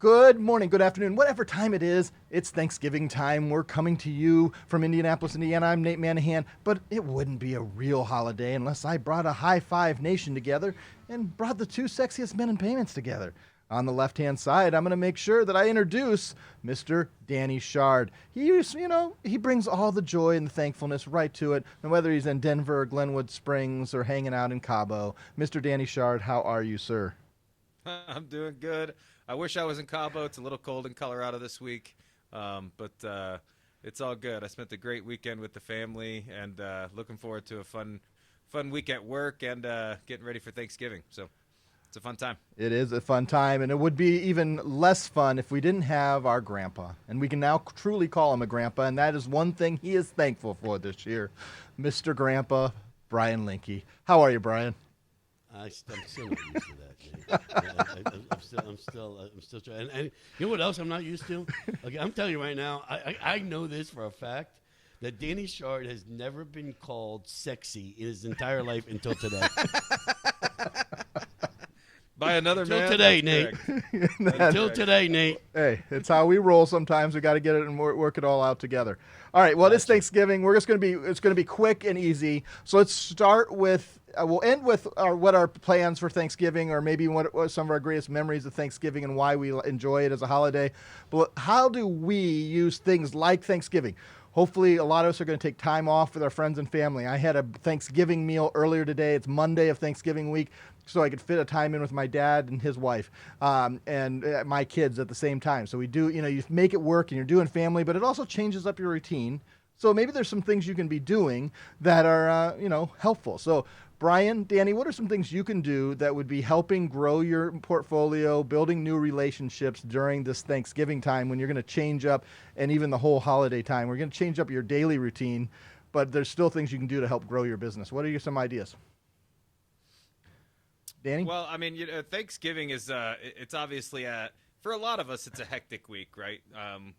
Good morning, good afternoon, whatever time it is. It's Thanksgiving time. We're coming to you from Indianapolis, Indiana. I'm Nate Manahan, but it wouldn't be a real holiday unless I brought a high five nation together and brought the two sexiest men in payments together. On the left-hand side, I'm going to make sure that I introduce Mr. Danny Shard. He brings all the joy and the thankfulness right to it, and whether he's in Denver or Glenwood Springs or hanging out in Cabo. Mr. Danny Shard, how are you, sir? I'm doing good. I wish I was in Cabo. It's a little cold in Colorado this week, but it's all good. I spent a great weekend with the family, and looking forward to a fun week at work and getting ready for Thanksgiving. So it's a fun time. It is a fun time, and it would be even less fun if we didn't have our grandpa. And we can now truly call him a grandpa, and that is one thing he is thankful for this year. Mr. Grandpa Brian Linke. How are you, Brian? I'm still not used to that, Nate. I'm still trying. And you know what else I'm not used to? Okay, I'm telling you right now, I know this for a fact, that Danny Shard has never been called sexy in his entire life until today. By another Until man. today, That's Nate. correct. Until today, Nate. Hey, it's how we roll sometimes. We got to get it and work it all out together. All right, well, this Thanksgiving, it's going to be quick and easy. So let's start with, we'll end with what our plans for Thanksgiving, or maybe what some of our greatest memories of Thanksgiving and why we enjoy it as a holiday. But how do we use things like Thanksgiving? Hopefully, a lot of us are going to take time off with our friends and family. I had a Thanksgiving meal earlier today. It's Monday of Thanksgiving week, so I could fit a time in with my dad and his wife and my kids at the same time. So we do, you make it work and you're doing family, but it also changes up your routine. So maybe there's some things you can be doing that are, helpful. So Brian, Danny, what are some things you can do that would be helping grow your portfolio, building new relationships during this Thanksgiving time when you're going to change up, and even the whole holiday time? We're going to change up your daily routine, but there's still things you can do to help grow your business. What are some ideas? Danny? Well, I mean, Thanksgiving is it's obviously for a lot of us it's a hectic week, right?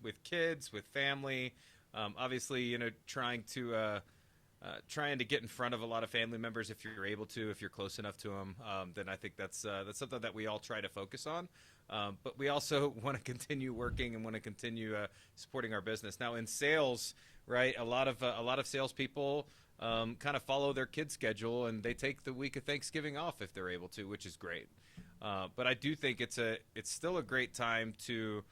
With kids, with family, obviously, trying to get in front of a lot of family members if you're able to, if you're close enough to them, then I think that's something that we all try to focus on. But we also want to continue working and want to continue supporting our business. Now in sales, right? A lot of salespeople kind of follow their kid's schedule, and they take the week of Thanksgiving off if they're able to, which is great. But I do think it's still a great time to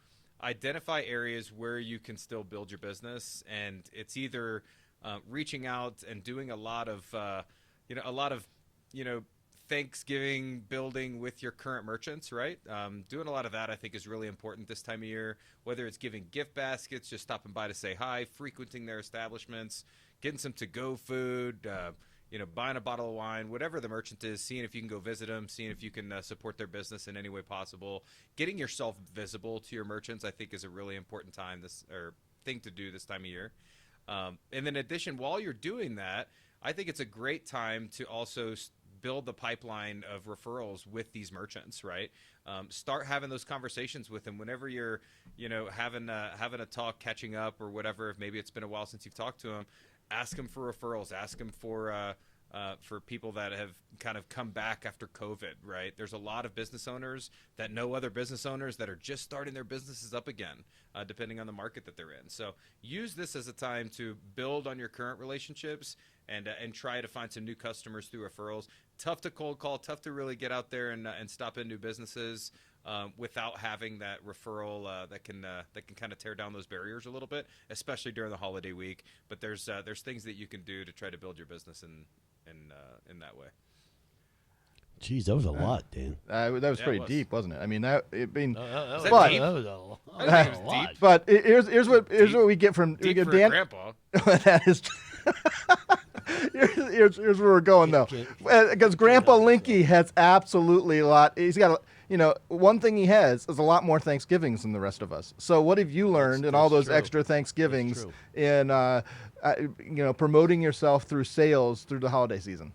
identify areas where you can still build your business, and it's either reaching out and doing a lot of Thanksgiving building with your current merchants, right? Doing a lot of that, I think, is really important this time of year, whether it's giving gift baskets, just stopping by to say hi, frequenting their establishments, getting some to-go food, buying a bottle of wine, whatever the merchant is, seeing if you can go visit them, seeing if you can support their business in any way possible. Getting yourself visible to your merchants, I think, is a really important thing to do this time of year. And then in addition, while you're doing that, I think it's a great time to also build the pipeline of referrals with these merchants, right? Start having those conversations with them whenever you're, having a talk, catching up or whatever. If maybe it's been a while since you've talked to them, ask them for referrals, ask them for people that have kind of come back after COVID, right? There's a lot of business owners that know other business owners that are just starting their businesses up again, depending on the market that they're in. So use this as a time to build on your current relationships and try to find some new customers through referrals. Tough to cold call, tough to really get out there and stop in new businesses without having that referral that can kind of tear down those barriers a little bit, especially during the holiday week. But there's things that you can do to try to build your business in that way. Jeez, that was a lot, Dan. That was Yeah, pretty it was. deep, wasn't it? I mean, That that but- deep? was a lot. I That think was it a was lot. deep. but here's what we get from Deep for Dan. grandpa. That is. here's where we're going though, because Grandpa Linke has absolutely a lot. He's got one thing he has is a lot more Thanksgivings than the rest of us. So what have you learned in all That's those true. extra Thanksgivings That's in promoting yourself through sales through the holiday season?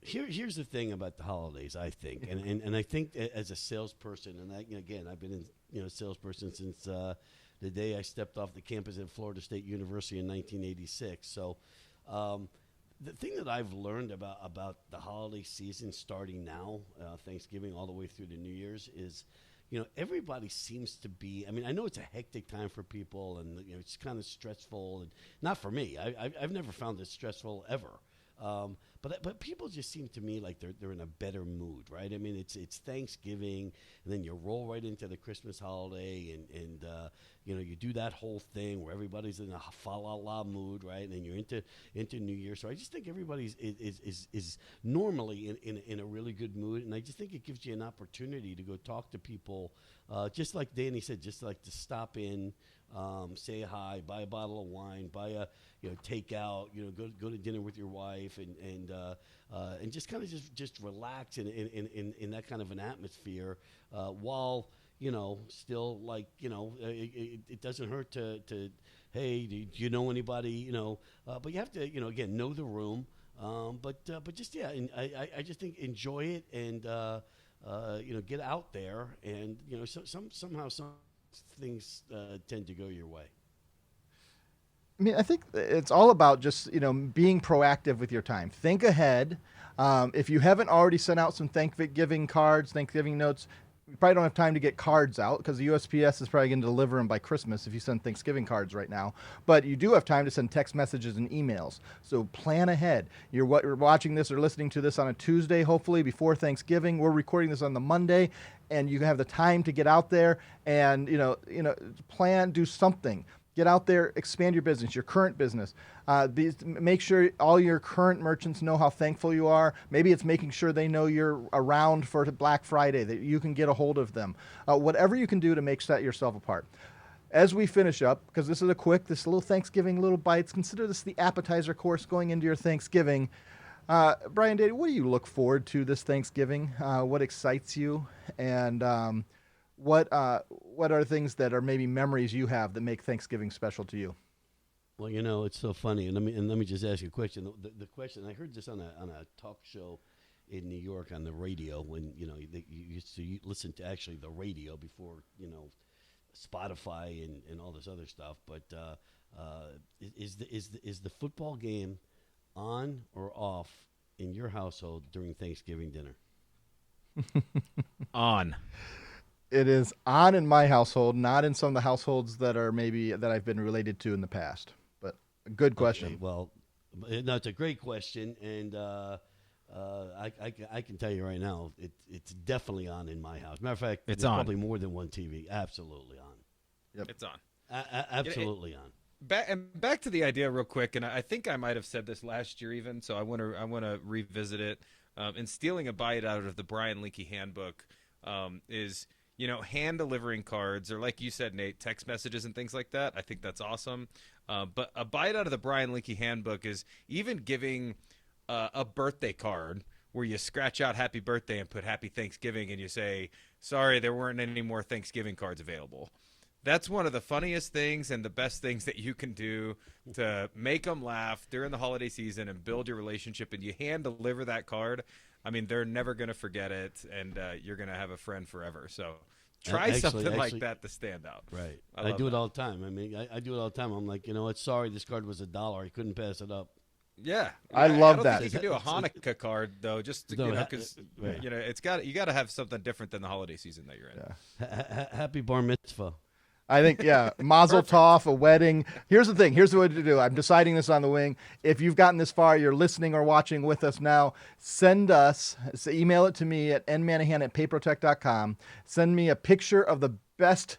Here's the thing about the holidays, I think, and I think as a salesperson, and again, I've been a salesperson since the day I stepped off the campus at Florida State University in 1986. So the thing that I've learned about the holiday season starting now, Thanksgiving all the way through to New Year's, is everybody seems to be. I mean, I know it's a hectic time for people, and it's kind of stressful, and not for me. I've never found it stressful ever. But people just seem to me like they're in a better mood, right? I mean, it's Thanksgiving, and then you roll right into the Christmas holiday, and you do that whole thing where everybody's in a fa la la mood, right? And then you're into New Year. So I just think everybody's is normally in a really good mood, and I just think it gives you an opportunity to go talk to people, just like Danny said, just like to stop in. Say hi, buy a bottle of wine, buy a takeout, go to dinner with your wife, and just kind of just relax in that kind of an atmosphere, while still like it doesn't hurt to hey, do you know anybody, but you have to again know the room, but just and I just think enjoy it, and get out there, and somehow some things tend to go your way. I mean, I think it's all about just being proactive with your time. Think ahead. If you haven't already sent out some Thanksgiving cards, Thanksgiving notes, you probably don't have time to get cards out because the USPS is probably going to deliver them by Christmas if you send Thanksgiving cards right now. But you do have time to send text messages and emails. So plan ahead. You're watching this or listening to this on a Tuesday, hopefully before Thanksgiving. We're recording this on the Monday, and you have the time to get out there and plan, do something. Get out there, expand your business, your current business. Make sure all your current merchants know how thankful you are. Maybe it's making sure they know you're around for Black Friday, that you can get a hold of them. Whatever you can do to set yourself apart. As we finish up, because this is this little Thanksgiving, little bites, consider this the appetizer course going into your Thanksgiving. Brian Day, what do you look forward to this Thanksgiving? What excites you? And what are things that are maybe memories you have that make Thanksgiving special to you? Well, it's so funny, and let me just ask you a question. The question, I heard this on a talk show in New York on the radio when you used to listen to actually the radio before Spotify and all this other stuff. But is the football game on or off in your household during Thanksgiving dinner? On. It is on in my household, not in some of the households that I've been related to in the past. But a good question. Okay, well, no, it's a great question, and I can tell you right now, it's definitely on in my house. Matter of fact, it's there's on. Probably more than one TV. Absolutely on. Yep. It's on. Absolutely on. Back to the idea real quick, and I think I might have said this last year even, so I want to revisit it. And stealing a bite out of the Brian Linke handbook is hand delivering cards, or like you said, Nate, text messages and things like that. I think that's awesome. But a bite out of the Brian Linke handbook is even giving a birthday card where you scratch out happy birthday and put happy Thanksgiving, and you say, sorry, there weren't any more Thanksgiving cards available. That's one of the funniest things and the best things that you can do to make them laugh during the holiday season and build your relationship. And you hand deliver that card. I mean, they're never going to forget it, and you're going to have a friend forever. So try something like that to stand out. Right. I do it all the time. I mean, I do it all the time. I'm like, what? Sorry, this card was $1. I couldn't pass it up. Yeah, I love don't that. Think you can do a Hanukkah card though, just because right. you got to have something different than the holiday season that you're in. Yeah. Happy bar mitzvah. I think, Mazel Tov, a wedding. Here's the thing. Here's what to do. I'm deciding this on the wing. If you've gotten this far, you're listening or watching with us now, email it to me at nmanahan@paprotech.com. Send me a picture of the best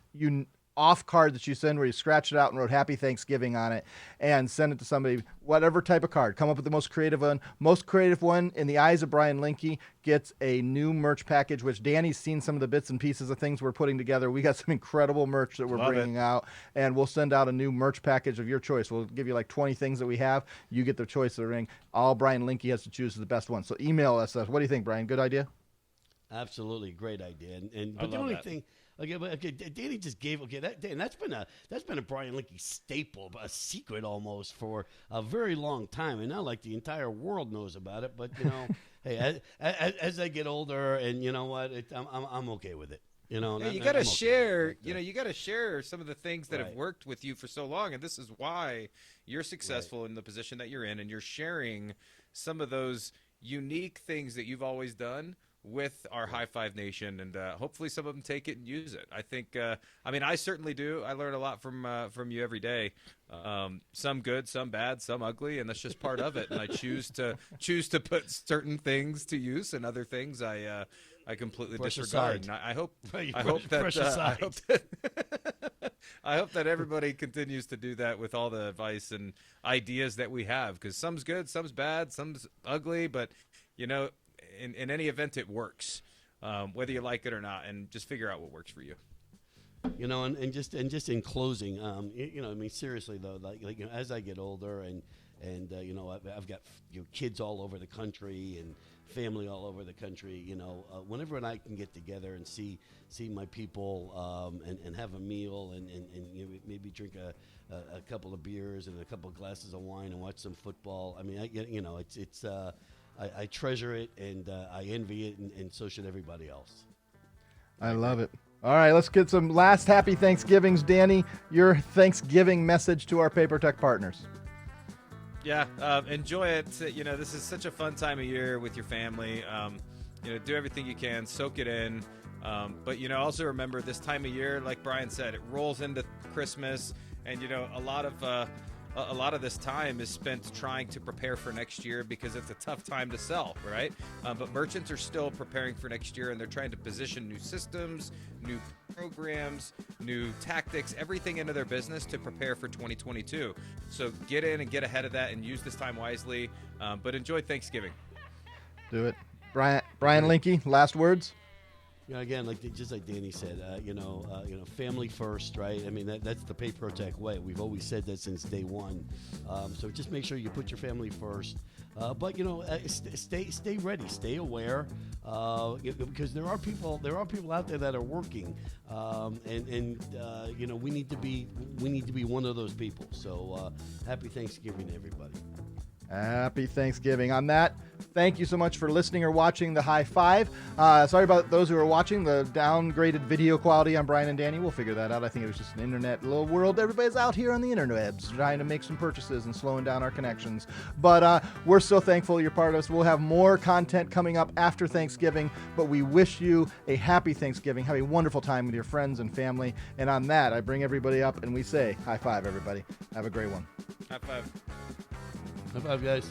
off card that you send where you scratched it out and wrote Happy Thanksgiving on it, and send it to somebody, whatever type of card. Come up with the most creative one. Most creative one, in the eyes of Brian Linke, gets a new merch package, which Danny's seen some of the bits and pieces of things we're putting together. We got some incredible merch that we're bringing out, and we'll send out a new merch package of your choice. We'll give you like 20 things that we have. You get the choice of the ring. All Brian Linke has to choose is the best one. So email us. What do you think, Brian? Good idea? Absolutely, great idea. But the only thing, Danny just gave. That's been a Brian Linke staple, a secret almost for a very long time, and now like the entire world knows about it. But hey, as I get older, and you know what, I'm okay with it. You got to share. You got to share some of the things that have worked with you for so long, and this is why you're successful in the position that you're in, and you're sharing some of those unique things that you've always done with our High Five Nation, and hopefully some of them take it and use it. I think, I certainly do. I learn a lot from you every day. Some good, some bad, some ugly, and that's just part of it. And I choose to put certain things to use, and other things I completely Brush disregard. aside. And I hope Brush aside. I hope that everybody continues to do that with all the advice and ideas that we have, because some's good, some's bad, some's ugly, but in any event, it works, whether you like it or not, and just figure out what works for you. And just in closing, seriously though, as I get older and I've got kids all over the country and family all over the country. Whenever I can get together and see my people and have a meal and maybe drink a couple of beers and a couple of glasses of wine and watch some football. I mean, I treasure it, and I envy it, and so should everybody else. I love it. All right, let's get some last happy Thanksgivings. Danny, your Thanksgiving message to our Paper Tech partners. Yeah, enjoy it. This is such a fun time of year with your family. Do everything you can, soak it in. But also remember, this time of year, like Brian said, it rolls into Christmas, and a lot of this time is spent trying to prepare for next year, because it's a tough time to sell, right? But merchants are still preparing for next year, and they're trying to position new systems, new programs, new tactics, everything into their business to prepare for 2022. So get in and get ahead of that and use this time wisely, but enjoy Thanksgiving. Do it. Brian Linke, last words? Again, just like Danny said, family first, right? I mean, that's the Paper Tech way. We've always said that since day one. So just make sure you put your family first. But stay ready, stay aware, because there are people out there that are working, and we need to be one of those people. So happy Thanksgiving to everybody. Happy Thanksgiving. On that, thank you so much for listening or watching the High Five. Sorry about those who are watching the downgraded video quality on Brian and Danny. We'll figure that out. I think it was just an internet little world. Everybody's out here on the interwebs trying to make some purchases and slowing down our connections. But we're so thankful you're part of us. We'll have more content coming up after Thanksgiving, but we wish you a happy Thanksgiving. Have a wonderful time with your friends and family. And on that, I bring everybody up and we say, high five, everybody. Have a great one. High five. High five, guys.